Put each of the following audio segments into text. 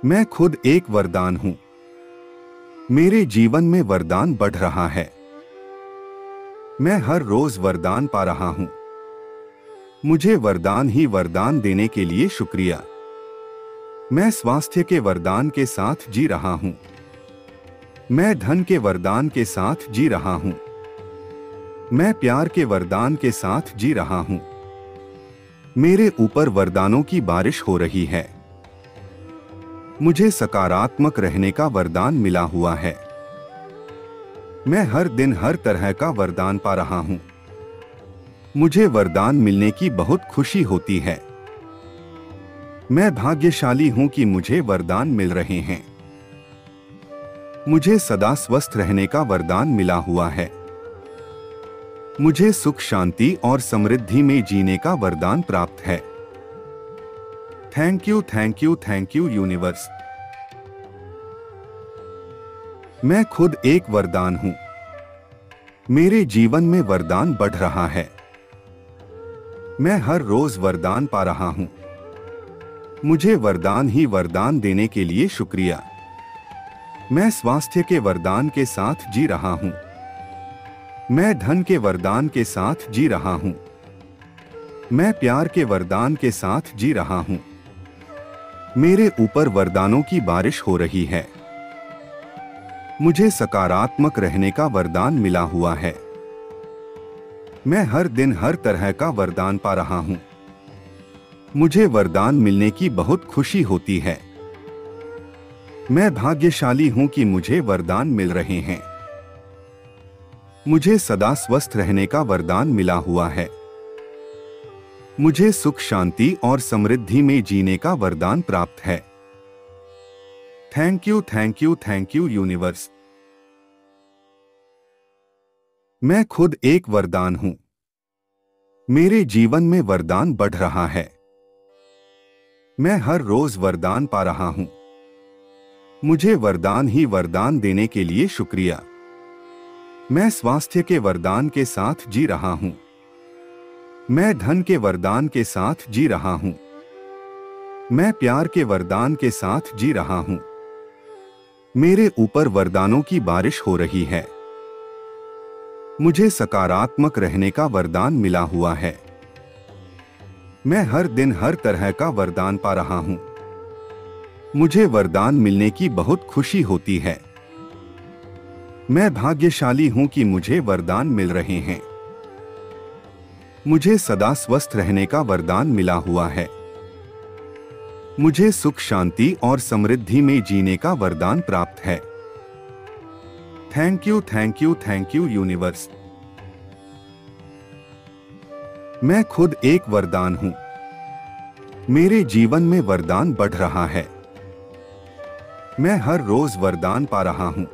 मैं खुद एक वरदान हूं। मेरे जीवन में वरदान बढ़ रहा है। मैं हर रोज वरदान पा रहा हूं। मुझे वरदान ही वरदान देने के लिए शुक्रिया। मैं स्वास्थ्य के वरदान के साथ जी रहा हूं। मैं धन के वरदान के साथ जी रहा हूं। मैं प्यार के वरदान के साथ जी रहा हूं। मेरे ऊपर वरदानों की बारिश हो रही है। मुझे सकारात्मक रहने का वरदान मिला हुआ है। मैं हर दिन हर तरह का वरदान पा रहा हूं। मुझे वरदान मिलने की बहुत खुशी होती है। मैं भाग्यशाली हूं कि मुझे वरदान मिल रहे हैं। मुझे सदा स्वस्थ रहने का वरदान मिला हुआ है। मुझे सुख शांति और समृद्धि में जीने का वरदान प्राप्त है। Thank you universe. मैं खुद एक वरदान हूं। मेरे जीवन में वरदान बढ़ रहा है। मैं हर रोज वरदान पा रहा हूं। मुझे वरदान ही वरदान देने के लिए शुक्रिया। मैं स्वास्थ्य के वरदान के साथ जी रहा हूं। मैं धन के वरदान के साथ जी रहा हूं। मैं प्यार के वरदान के साथ जी रहा हूं। मेरे ऊपर वरदानों की बारिश हो रही है। मुझे सकारात्मक रहने का वरदान मिला हुआ है। मैं हर दिन हर तरह का वरदान पा रहा हूं। मुझे वरदान मिलने की बहुत खुशी होती है। मैं भाग्यशाली हूं कि मुझे वरदान मिल रहे हैं। मुझे सदा स्वस्थ रहने का वरदान मिला हुआ है। मुझे सुख शांति और समृद्धि में जीने का वरदान प्राप्त है। Thank you universe. मैं खुद एक वरदान हूं। मेरे जीवन में वरदान बढ़ रहा है। मैं हर रोज वरदान पा रहा हूं। मुझे वरदान ही वरदान देने के लिए शुक्रिया। मैं स्वास्थ्य के वरदान के साथ जी रहा हूं। मैं धन के वरदान के साथ जी रहा हूं। मैं प्यार के वरदान के साथ जी रहा हूं। मेरे ऊपर वरदानों की बारिश हो रही है। मुझे सकारात्मक रहने का वरदान मिला हुआ है। मैं हर दिन हर तरह का वरदान पा रहा हूं। मुझे वरदान मिलने की बहुत खुशी होती है। मैं भाग्यशाली हूं कि मुझे वरदान मिल रहे हैं। मुझे सदा स्वस्थ रहने का वरदान मिला हुआ है। मुझे सुख शांति और समृद्धि में जीने का वरदान प्राप्त है। Thank you universe. मैं खुद एक वरदान हूं। मेरे जीवन में वरदान बढ़ रहा है। मैं हर रोज वरदान पा रहा हूं।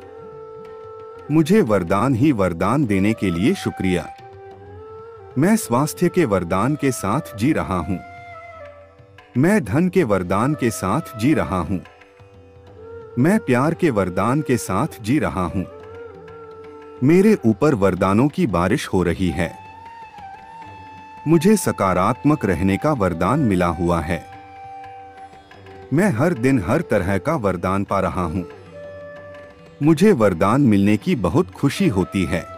मुझे वरदान ही वरदान देने के लिए शुक्रिया। मैं स्वास्थ्य के वरदान के साथ जी रहा हूं। मैं धन के वरदान के साथ जी रहा हूं। मैं प्यार के वरदान के साथ जी रहा हूं। मेरे ऊपर वरदानों की बारिश हो रही है। मुझे सकारात्मक रहने का वरदान मिला हुआ है। मैं हर दिन हर तरह का वरदान पा रहा हूं। मुझे वरदान मिलने की बहुत खुशी होती है।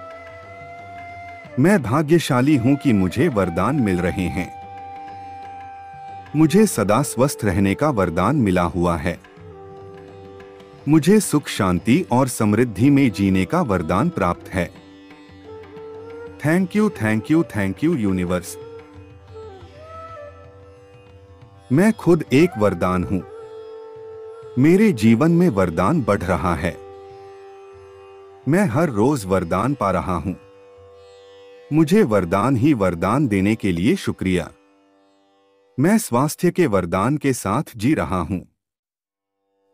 मैं भाग्यशाली हूं कि मुझे वरदान मिल रहे हैं। मुझे सदा स्वस्थ रहने का वरदान मिला हुआ है। मुझे सुख शांति और समृद्धि में जीने का वरदान प्राप्त है। Thank you universe. मैं खुद एक वरदान हूं। मेरे जीवन में वरदान बढ़ रहा है। मैं हर रोज वरदान पा रहा हूं। मुझे वरदान ही वरदान देने के लिए शुक्रिया। मैं स्वास्थ्य के वरदान के साथ जी रहा हूं।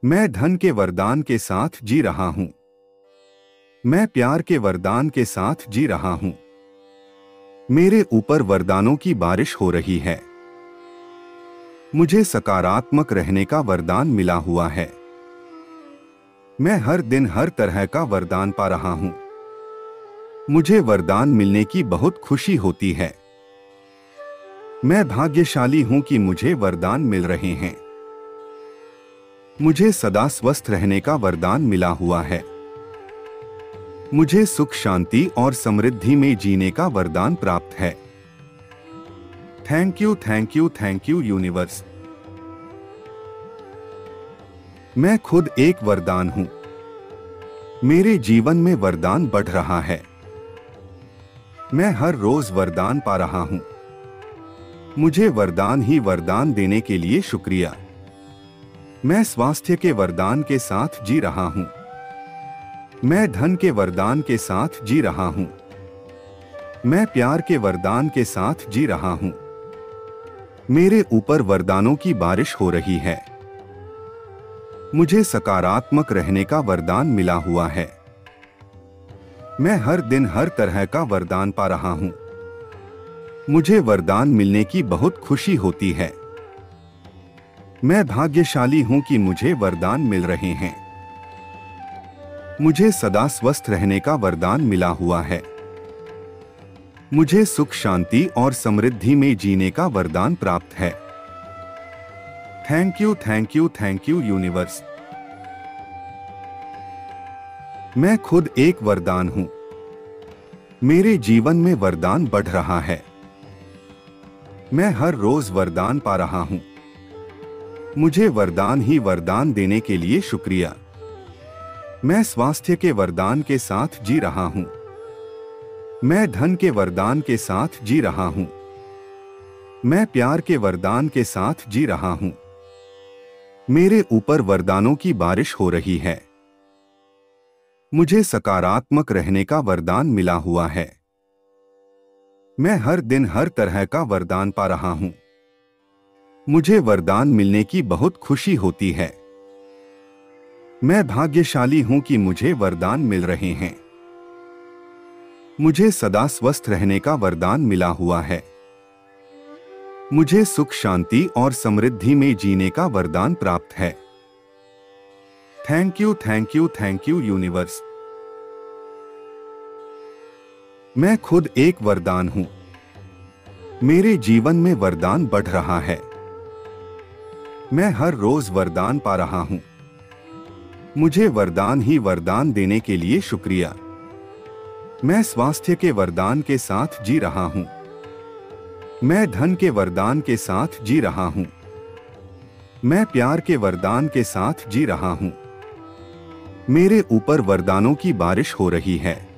मैं धन के वरदान के साथ जी रहा हूं। मैं प्यार के वरदान के साथ जी रहा हूं। मेरे ऊपर वरदानों की बारिश हो रही है। मुझे सकारात्मक रहने का वरदान मिला हुआ है। मैं हर दिन हर तरह का वरदान पा रहा हूं। मुझे वरदान मिलने की बहुत खुशी होती है। मैं भाग्यशाली हूं कि मुझे वरदान मिल रहे हैं। मुझे सदा स्वस्थ रहने का वरदान मिला हुआ है। मुझे सुख शांति और समृद्धि में जीने का वरदान प्राप्त है। Thank you universe. मैं खुद एक वरदान हूं। मेरे जीवन में वरदान बढ़ रहा है। मैं हर रोज वरदान पा रहा हूं। मुझे वरदान ही वरदान देने के लिए शुक्रिया। मैं स्वास्थ्य के वरदान के साथ जी रहा हूं। मैं धन के वरदान के साथ जी रहा हूं। मैं प्यार के वरदान के साथ जी रहा हूं। मेरे ऊपर वरदानों की बारिश हो रही है। मुझे सकारात्मक रहने का वरदान मिला हुआ है। मैं हर दिन हर तरह का वरदान पा रहा हूं। मुझे वरदान मिलने की बहुत खुशी होती है। मैं भाग्यशाली हूं कि मुझे वरदान मिल रहे हैं। मुझे सदा स्वस्थ रहने का वरदान मिला हुआ है। मुझे सुख शांति और समृद्धि में जीने का वरदान प्राप्त है। Thank you universe. मैं खुद एक वरदान हूं। मेरे जीवन में वरदान बढ़ रहा है। मैं हर रोज वरदान पा रहा हूं। मुझे वरदान ही वरदान देने के लिए शुक्रिया। मैं स्वास्थ्य के वरदान के साथ जी रहा हूं। मैं धन के वरदान के साथ जी रहा हूं। मैं प्यार के वरदान के साथ जी रहा हूं। मेरे ऊपर वरदानों की बारिश हो रही है। मुझे सकारात्मक रहने का वरदान मिला हुआ है। मैं हर दिन हर तरह का वरदान पा रहा हूं। मुझे वरदान मिलने की बहुत खुशी होती है। मैं भाग्यशाली हूं कि मुझे वरदान मिल रहे हैं। मुझे सदा स्वस्थ रहने का वरदान मिला हुआ है। मुझे सुख शांति और समृद्धि में जीने का वरदान प्राप्त है। Thank you universe. मैं खुद एक वरदान हूं। मेरे जीवन में वरदान बढ़ रहा है। मैं हर रोज वरदान पा रहा हूं। मुझे वरदान ही वरदान देने के लिए शुक्रिया। मैं स्वास्थ्य के वरदान के साथ जी रहा हूं। मैं धन के वरदान के साथ जी रहा हूं। मैं प्यार के वरदान के साथ जी रहा हूं। मेरे ऊपर वरदानों की बारिश हो रही है।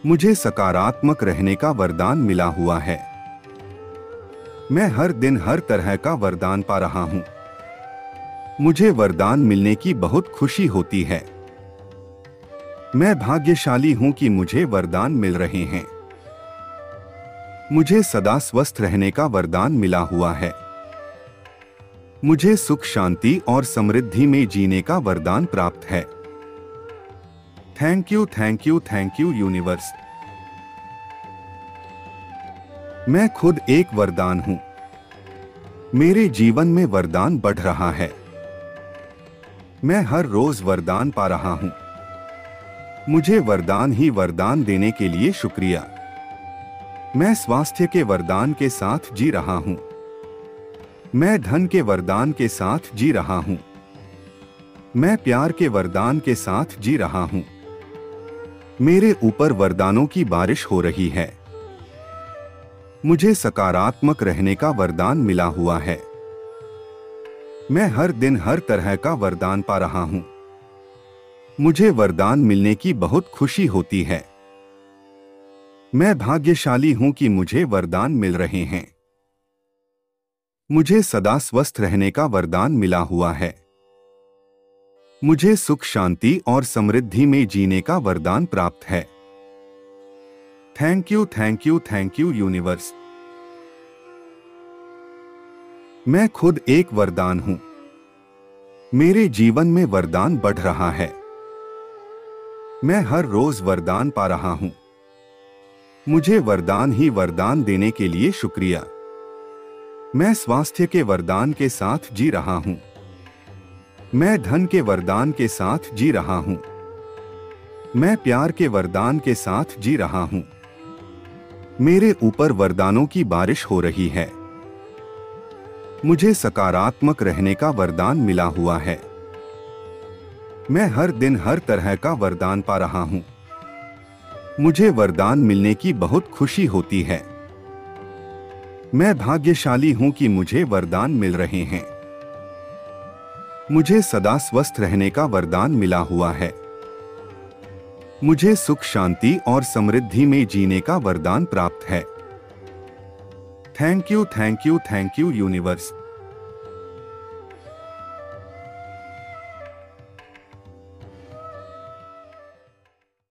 मुझे सकारात्मक रहने का वरदान मिला हुआ है। मैं हर दिन हर तरह का वरदान पा रहा हूं। मुझे वरदान मिलने की बहुत खुशी होती है। मैं भाग्यशाली हूं कि मुझे वरदान मिल रहे हैं। मुझे सदा स्वस्थ रहने का वरदान मिला हुआ है। मुझे सुख शांति और समृद्धि में जीने का वरदान प्राप्त है। Thank you universe. मैं खुद एक वरदान हूं। मेरे जीवन में वरदान बढ़ रहा है। मैं हर रोज वरदान पा रहा हूं। मुझे वरदान ही वरदान देने के लिए शुक्रिया। मैं स्वास्थ्य के वरदान के साथ जी रहा हूं। मैं धन के वरदान के साथ जी रहा हूं। मैं प्यार के वरदान के साथ जी रहा हूं। मेरे ऊपर वरदानों की बारिश हो रही है। मुझे सकारात्मक रहने का वरदान मिला हुआ है। मैं हर दिन हर तरह का वरदान पा रहा हूं। मुझे वरदान मिलने की बहुत खुशी होती है। मैं भाग्यशाली हूं कि मुझे वरदान मिल रहे हैं। मुझे सदा स्वस्थ रहने का वरदान मिला हुआ है। मुझे सुख शांति और समृद्धि में जीने का वरदान प्राप्त है। Thank you universe. मैं खुद एक वरदान हूं। मेरे जीवन में वरदान बढ़ रहा है। मैं हर रोज वरदान पा रहा हूं। मुझे वरदान ही वरदान देने के लिए शुक्रिया। मैं स्वास्थ्य के वरदान के साथ जी रहा हूं। मैं धन के वरदान के साथ जी रहा हूं। मैं प्यार के वरदान के साथ जी रहा हूं। मेरे ऊपर वरदानों की बारिश हो रही है। मुझे सकारात्मक रहने का वरदान मिला हुआ है। मैं हर दिन हर तरह का वरदान पा रहा हूं। मुझे वरदान मिलने की बहुत खुशी होती है। मैं भाग्यशाली हूं कि मुझे वरदान मिल रहे हैं। मुझे सदा स्वस्थ रहने का वरदान मिला हुआ है। मुझे सुख शांति और समृद्धि में जीने का वरदान प्राप्त है। Thank you universe.